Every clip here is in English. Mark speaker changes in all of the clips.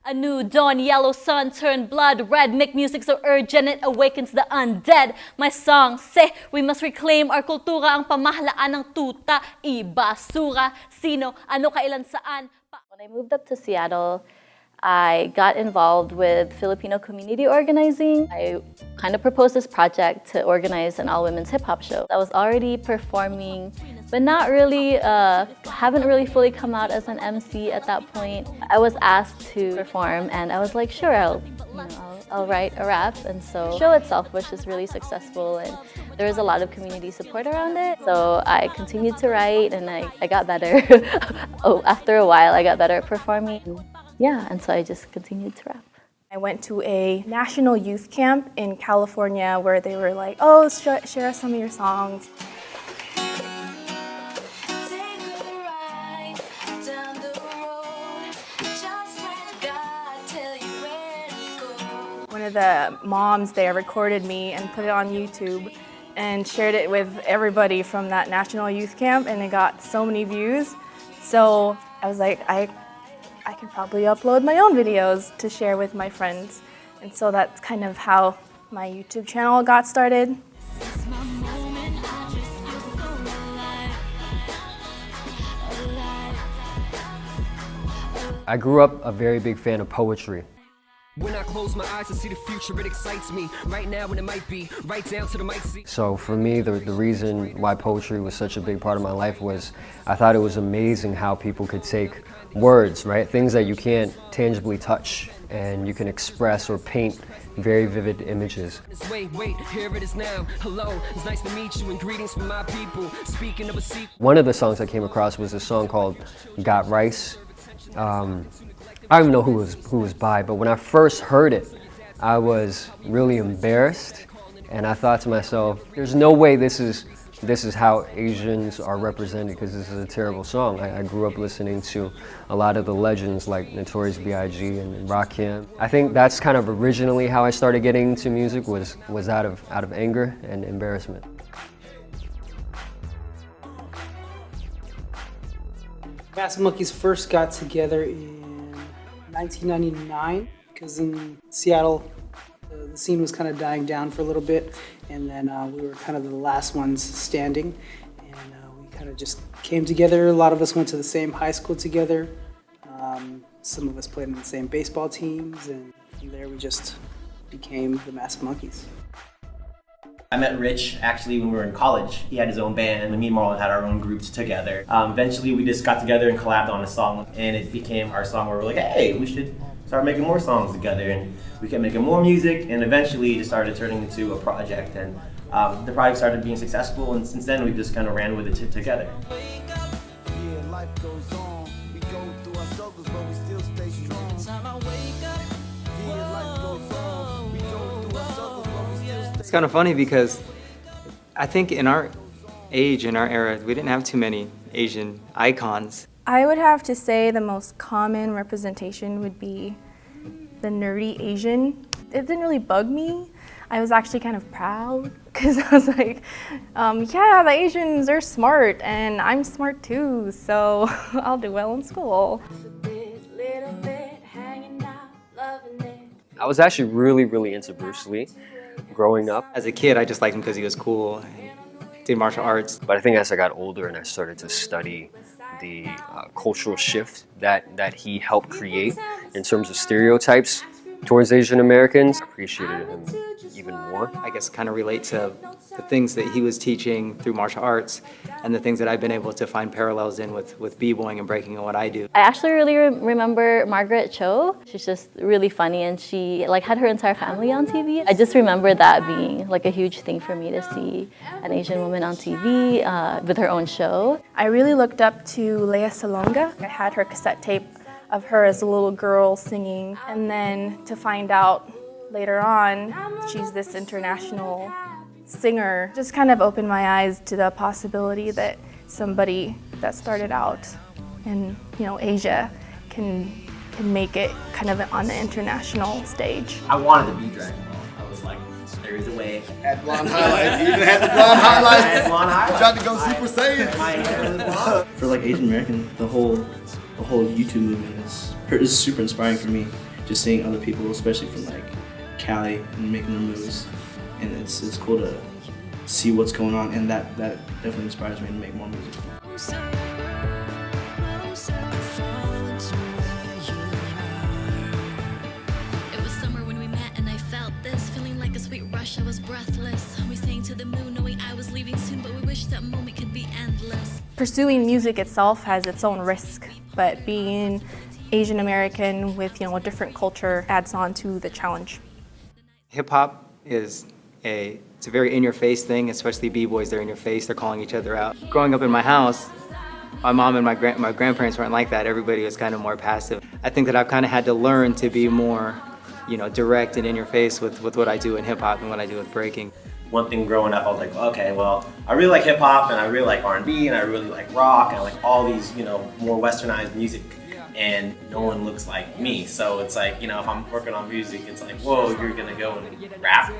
Speaker 1: A new dawn, yellow sun turned blood red. Make music so urgent it awakens the undead. My song say we must reclaim our kultura. Ang pamahalaan ng tuta, ibasura. Sino, ano, kailan, saan. When I moved up to Seattle, I got involved with Filipino community organizing. I kind of proposed this project to organize an all-women's hip-hop show. I was already performing, but not really, haven't really fully come out as an MC at that point. I was asked to perform and I was like, sure, I'll write a rap. And so the show itself was just really successful and there was a lot of community support around it. So I continued to write and I got better. After a while, I got better at performing. Yeah, and so I just continued to rap.
Speaker 2: I went to a national youth camp in California where they were like, oh, share us some of your songs. One of the moms there recorded me and put it on YouTube and shared it with everybody from that national youth camp, and it got so many views. So I was like, I could probably upload my own videos to share with my friends. And so that's kind of how my YouTube channel got started.
Speaker 3: I grew up a very big fan of poetry.
Speaker 4: When I close my eyes to see the future, it excites me. Right now when it might be, right down to the mic seat.
Speaker 3: So for me, the reason why poetry was such a big part of my life was I thought it was amazing how people could take words, right? Things that you can't tangibly touch and you can express or paint very vivid images.
Speaker 4: Wait, here it is now. Hello, it's nice to meet you and greetings from my people. Speaking of a sequel.
Speaker 3: One of the songs I came across was a song called Got Rice. I don't even know who was by, but when I first heard it, I was really embarrassed, and I thought to myself, there's no way this is how Asians are represented, because this is a terrible song. I grew up listening to a lot of the legends like Notorious B.I.G. and Rakim. I think that's kind of originally how I started getting into music, was out of anger and embarrassment.
Speaker 5: Massive Monkeys first got together in 1999, because in Seattle the scene was kind of dying down for a little bit, and then we were kind of the last ones standing, and we kind of just came together. A lot of us went to the same high school together. Some of us played in the same baseball teams, and from there we just became the Massive Monkeys.
Speaker 6: I met Rich actually when we were in college. He had his own band, and me and Marlon had our own groups together. Eventually we just got together and collabed on a song, and it became our song where we're like, hey, we should start making more songs together. And we kept making more music, and eventually it just started turning into a project, and the project started being successful, and since then we just kind of ran with it together.
Speaker 7: Yeah, life goes on. We go through our struggles, but we still stay strong. Yeah, life goes on. We go through our struggles, but we still stay.
Speaker 8: It's kind of funny because I think in our age, in our era, we didn't have too many Asian icons.
Speaker 2: I would have to say the most common representation would be the nerdy Asian. It didn't really bug me. I was actually kind of proud because I was like, yeah, the Asians are smart and I'm smart too, so I'll do well in school.
Speaker 3: I was actually really into Bruce Lee growing up.
Speaker 8: As a kid, I just liked him because he was cool and did martial arts.
Speaker 3: But I think as I got older and I started to study the cultural shift that he helped create in terms of stereotypes towards Asian Americans, I appreciated him even more.
Speaker 8: I guess kind of relate to the things that he was teaching through martial arts and the things that I've been able to find parallels in with b-boying and breaking and what I do.
Speaker 1: I actually really remember Margaret Cho. She's just really funny, and she had her entire family on TV. I just remember that being a huge thing for me to see an Asian woman on TV with her own show.
Speaker 2: I really looked up to Lea Salonga. I had her cassette tape of her as a little girl singing, and then to find out later on she's this international singer just kind of opened my eyes to the possibility that somebody that started out in Asia can make it kind of on the international stage.
Speaker 6: I wanted to be Dragon Ball. I was like, there is a way.
Speaker 7: Had blonde highlights. You even had the blonde highlights.
Speaker 6: I had blonde highlights.
Speaker 7: Tried to go Super Saiyan.
Speaker 6: My hair was blonde.
Speaker 9: For Asian American, the whole YouTube movement is super inspiring for me. just seeing other people, especially from like Cali, and making their moves, and it's cool to see what's going on, and that definitely inspires me to make more music.
Speaker 10: It was summer when we met and I felt this feeling like a sweet rush. I was breathless. We sang to the moon knowing I was leaving soon, but we wished that moment could be endless.
Speaker 2: Pursuing music itself has its own risk, but being Asian American with a different culture adds on to the challenge.
Speaker 8: Hip hop it's a very in-your-face thing, especially b-boys. They're in your face. They're calling each other out. Growing up in my house, my mom and my grandparents weren't like that. Everybody was kind of more passive. I think that I've kind of had to learn to be more, direct and in your face with what I do in hip hop and what I do with breaking.
Speaker 6: One thing growing up, I was like, okay, well, I really like hip hop and I really like R&B and I really like rock and I like all these, more westernized music. And no one looks like me, so it's like, if I'm working on music, it's like, whoa, you're gonna go and rap.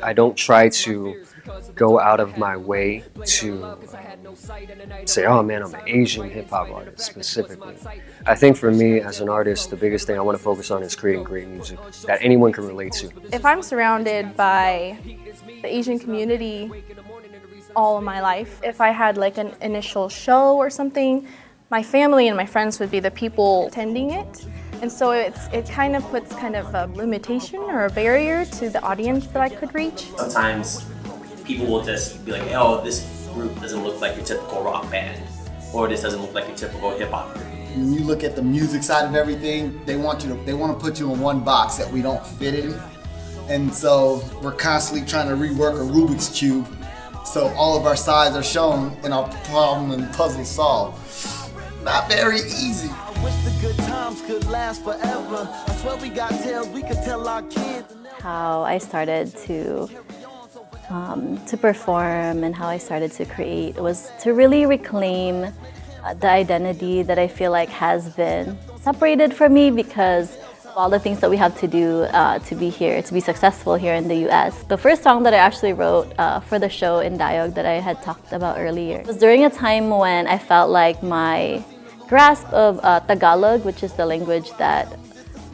Speaker 3: I don't try to go out of my way to say, oh man, I'm an Asian hip-hop artist specifically. I think for me as an artist, the biggest thing I want to focus on is creating great music that anyone can relate to.
Speaker 2: If I'm surrounded by the Asian community all of my life, if I had like an initial show or something, my family and my friends would be the people attending it. And so it kind of puts kind of a limitation or a barrier to the audience that I could reach.
Speaker 6: Sometimes people will just be like, oh, this group doesn't look like your typical rock band, or this doesn't look like your typical hip hop group.
Speaker 11: When you look at the music side of everything, they want to put you in one box that we don't fit in. And so we're constantly trying to rework a Rubik's Cube so all of our sides are shown and our problem and puzzle solved. Not very easy.
Speaker 7: I wish the good times could last forever. I swear we got tales we could tell our kids.
Speaker 1: How I started to perform and how I started to create was to really reclaim the identity that I feel like has been separated from me because of all the things that we have to do to be here, to be successful here in the US. The first song that I actually wrote for the show in Diog that I had talked about earlier was during a time when I felt like my grasp of Tagalog, which is the language that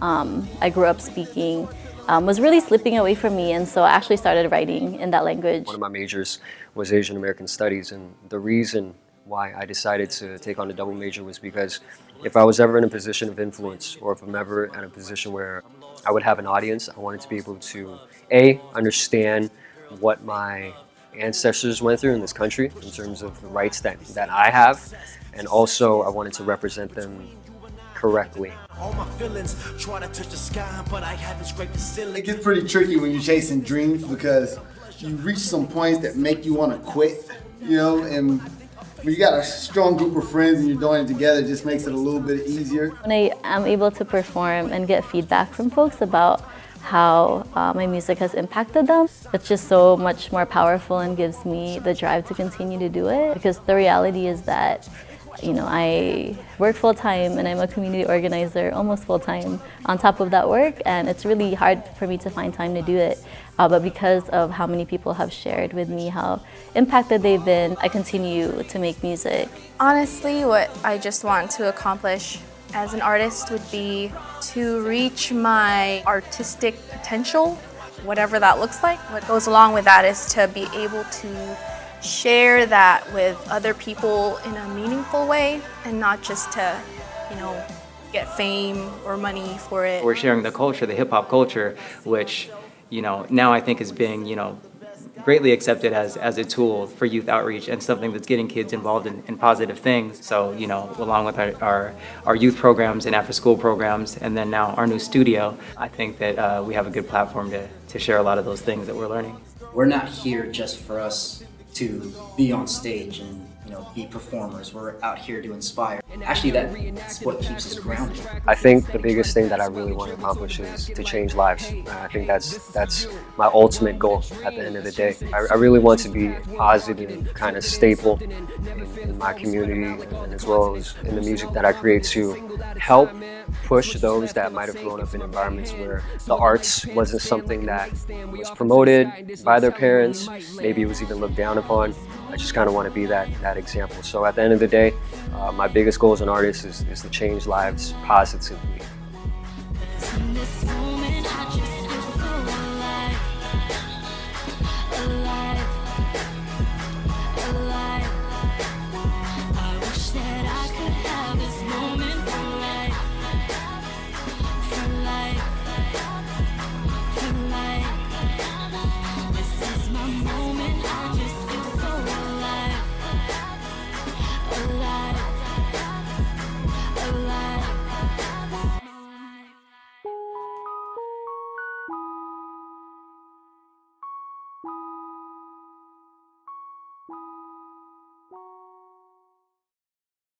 Speaker 1: I grew up speaking, was really slipping away from me, and so I actually started writing in that language.
Speaker 3: One of my majors was Asian American Studies, and the reason why I decided to take on a double major was because if I was ever in a position of influence, or if I'm ever in a position where I would have an audience, I wanted to be able to understand what my ancestors went through in this country in terms of the rights that I have, and also I wanted to represent them correctly.
Speaker 7: All my feelings try to touch the sky, but I haven't scraped the ceiling.
Speaker 11: It gets pretty tricky when you're chasing dreams because you reach some points that make you want to quit, and when you got a strong group of friends and you're doing it together, it just makes it a little bit easier.
Speaker 1: When I am able to perform and get feedback from folks about how my music has impacted them, it's just so much more powerful and gives me the drive to continue to do it. Because the reality is that I work full-time and I'm a community organizer almost full-time on top of that work, and it's really hard for me to find time to do it. But because of how many people have shared with me how impacted they've been, I continue to make music.
Speaker 2: Honestly, what I just want to accomplish as an artist would be to reach my artistic potential, whatever that looks like. What goes along with that is to be able to share that with other people in a meaningful way and not just to, get fame or money for it.
Speaker 8: We're sharing the culture, the hip hop culture, which, now I think is being, greatly accepted as a tool for youth outreach and something that's getting kids involved in positive things. So, along with our youth programs and after school programs, and then now our new studio, I think that we have a good platform to share a lot of those things that we're learning.
Speaker 12: We're not here just for us to be on stage and be performers. We're out here to inspire. Actually, that's what keeps us grounded.
Speaker 3: I think the biggest thing that I really want to accomplish is to change lives. I think that's my ultimate goal at the end of the day. I really want to be a positive kind of staple in my community, and as well as in the music that I create, to help push those that might have grown up in environments where the arts wasn't something that was promoted by their parents, maybe it was even looked down upon, I just kind of want to be that example. So at the end of the day, my biggest goal as an artist is to change lives positively.
Speaker 10: This